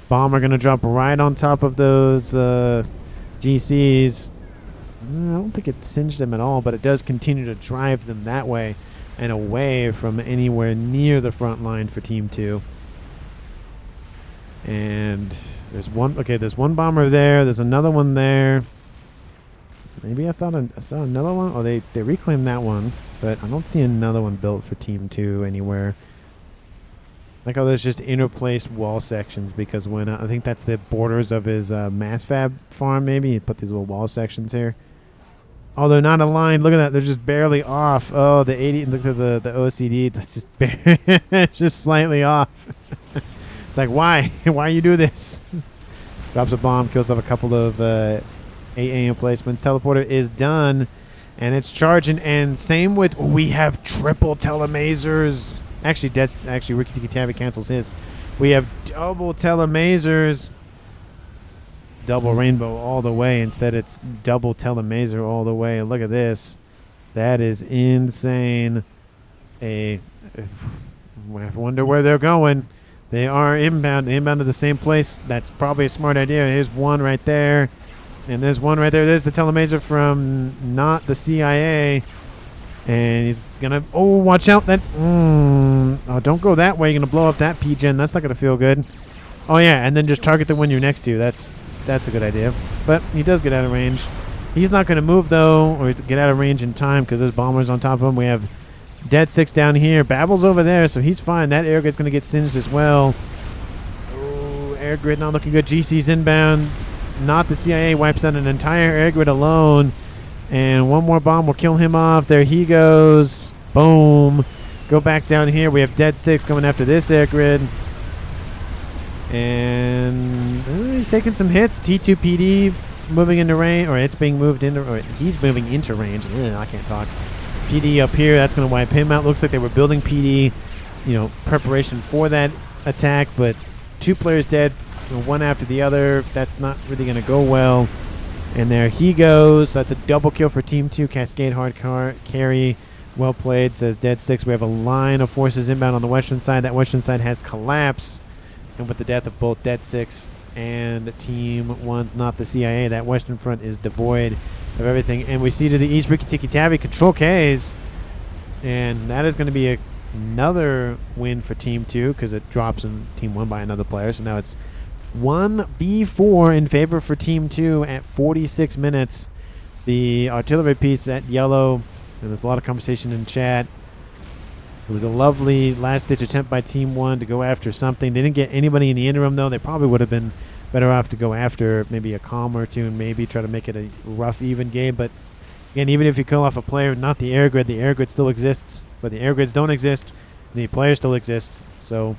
Bomber going to drop right on top of those GCs. I don't think it singed them at all, but it does continue to drive them that way and away from anywhere near the front line for Team 2. And there's one bomber there. There's another one there. Maybe I thought I saw another one. Oh, they reclaimed that one. But I don't see another one built for Team 2 anywhere. Like how there's just interplaced wall sections because when I think that's the borders of his mass fab farm, maybe. He put these little wall sections here. Oh, they're not aligned. Look at that. They're just barely off. Oh, the 80. Look at the OCD. That's just just slightly off. It's like, why? Why you do this? Drops a bomb, kills off a couple of AA emplacements. Teleporter is done. And it's charging, and same with, we have triple telemasers. Actually, Ricky Tiki Tabby cancels his. We have double telemasers. Double rainbow all the way. Instead, it's double telemaser all the way. Look at this. That is insane. I wonder where they're going. They are inbound to the same place. That's probably a smart idea. Here's one right there. And there's one right there. There's the telemaser from not the CIA. And he's going to... Oh, watch out. That... Oh, don't go that way. You're going to blow up that P-Gen. That's not going to feel good. Oh, yeah. And then just target the one you're next to. That's a good idea. But he does get out of range. He's not going to move, though, or get out of range in time because there's bombers on top of him. We have Dead 6 down here. Babble's over there, so he's fine. That air grid's going to get singed as well. Oh, air grid not looking good. GC's inbound. Not the CIA wipes out an entire air grid alone. And one more bomb will kill him off. There he goes. Boom. Go back down here. We have Dead 6 coming after this air grid. And he's taking some hits. T2 PD moving into range. Or it's being moved into... Or he's moving into range. I can't talk. PD up here. That's going to wipe him out. Looks like they were building PD, preparation for that attack. But 2 players dead. One after the other. That's not really going to go well. And there he goes. That's a double kill for Team 2. Cascade hard carry. Well played, says Dead 6. We have a line of forces inbound on the western side. That western side has collapsed. And with the death of both Dead 6 and Team 1's not the CIA, that western front is devoid of everything. And we see to the east, Ricky Tiki Tabby control Ks. And that is going to be another win for Team 2 because it drops in Team 1 by another player. So now it's 1-B4 in favor for Team 2 at 46 minutes. The artillery piece at yellow, and there's a lot of conversation in chat. It was a lovely last-ditch attempt by Team 1 to go after something. They didn't get anybody in the interim, though. They probably would have been better off to go after maybe a calm or two and maybe try to make it a rough, even game. But, again, even if you kill off a player, not the air grid still exists. But the air grids don't exist. The player still exists. So,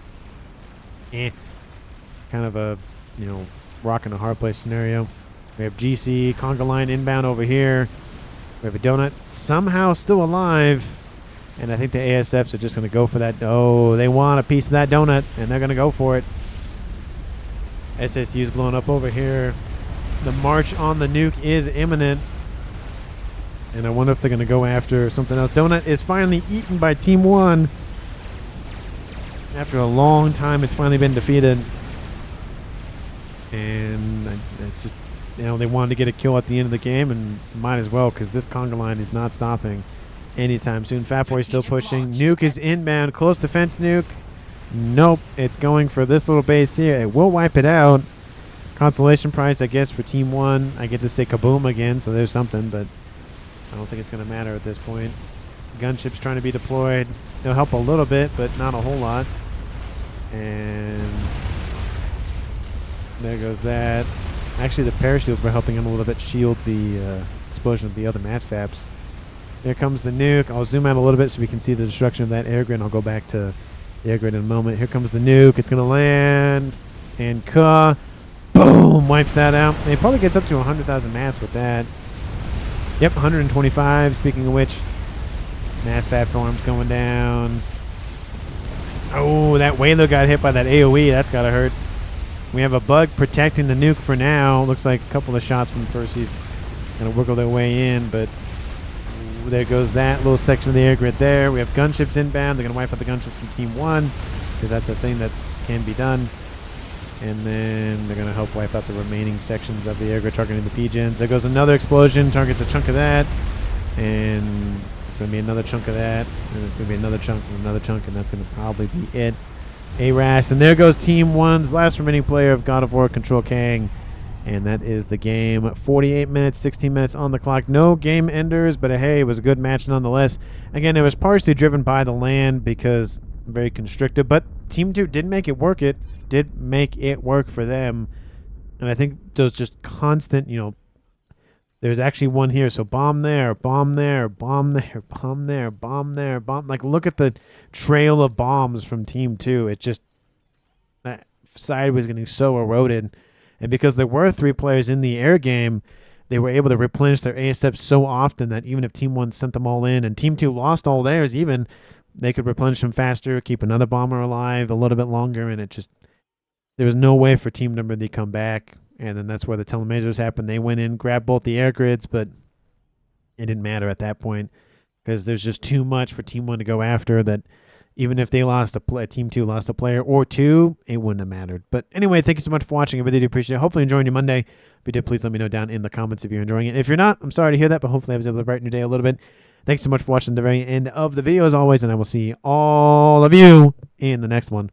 kind of a, rock and a hard place scenario. We have GC, conga line inbound over here. We have a donut somehow still alive. And I think the ASFs are just going to go for that. Oh, they want a piece of that donut, and they're going to go for it. SSU's blowing up over here. The march on the nuke is imminent. And I wonder if they're going to go after something else. Donut is finally eaten by Team 1. After a long time, it's finally been defeated. And it's just, they wanted to get a kill at the end of the game, and might as well, because this conga line is not stopping anytime soon. Fat Boy's still pushing. Nuke is inbound. Close defense nuke. Nope. It's going for this little base here. It will wipe it out. Consolation prize, I guess, for Team 1. I get to say kaboom again, so there's something, but I don't think it's going to matter at this point. Gunship's trying to be deployed. It'll help a little bit, but not a whole lot. And there goes that. Actually, the parachutes were helping him a little bit shield the explosion of the other mass FAPs. There comes the nuke. I'll zoom out a little bit so we can see the destruction of that air grid. I'll go back to the air grid in a moment. Here comes the nuke. It's going to land. And boom, wipes that out. It probably gets up to 100,000 mass with that. Yep, 125. Speaking of which, mass FAP farm's going down. Oh, that Whaler got hit by that AoE. That's got to hurt. We have a bug protecting the nuke for now. Looks like a couple of shots from Percy's going to wiggle their way in, but there goes that little section of the air grid there. We have gunships inbound. They're going to wipe out the gunships from Team 1 because that's a thing that can be done. And then they're going to help wipe out the remaining sections of the air grid targeting the PGens. There goes another explosion. Targets a chunk of that. And it's going to be another chunk of that. And it's going to be another chunk and another chunk. And that's going to probably be it. ARAS. And there goes Team 1's last remaining player of God of War, Control Kang. And that is the game. 48 minutes, 16 minutes on the clock. No game enders, but hey, it was a good match nonetheless. Again, it was partially driven by the land because very constricted, but Team 2 did make it work. It did make it work for them. And I think those just constant, there's actually one here. So bomb there, bomb there, bomb there, bomb there, bomb there, bomb. Like, look at the trail of bombs from Team 2. It just, that side was getting so eroded. And because there were 3 players in the air game, they were able to replenish their ASFs so often that even if Team 1 sent them all in and Team 2 lost all theirs even, they could replenish them faster, keep another bomber alive a little bit longer, and it just, there was no way for Team Number to come back. And then that's where the telemeasures happened. They went in, grabbed both the air grids, but it didn't matter at that point because there's just too much for Team 1 to go after that. Even if they lost Team 2 lost a player or 2, it wouldn't have mattered. But anyway, thank you so much for watching. I really do appreciate it. Hopefully enjoying your Monday. If you did, please let me know down in the comments if you're enjoying it. If you're not, I'm sorry to hear that, but hopefully I was able to brighten your day a little bit. Thanks so much for watching the very end of the video as always, and I will see all of you in the next one.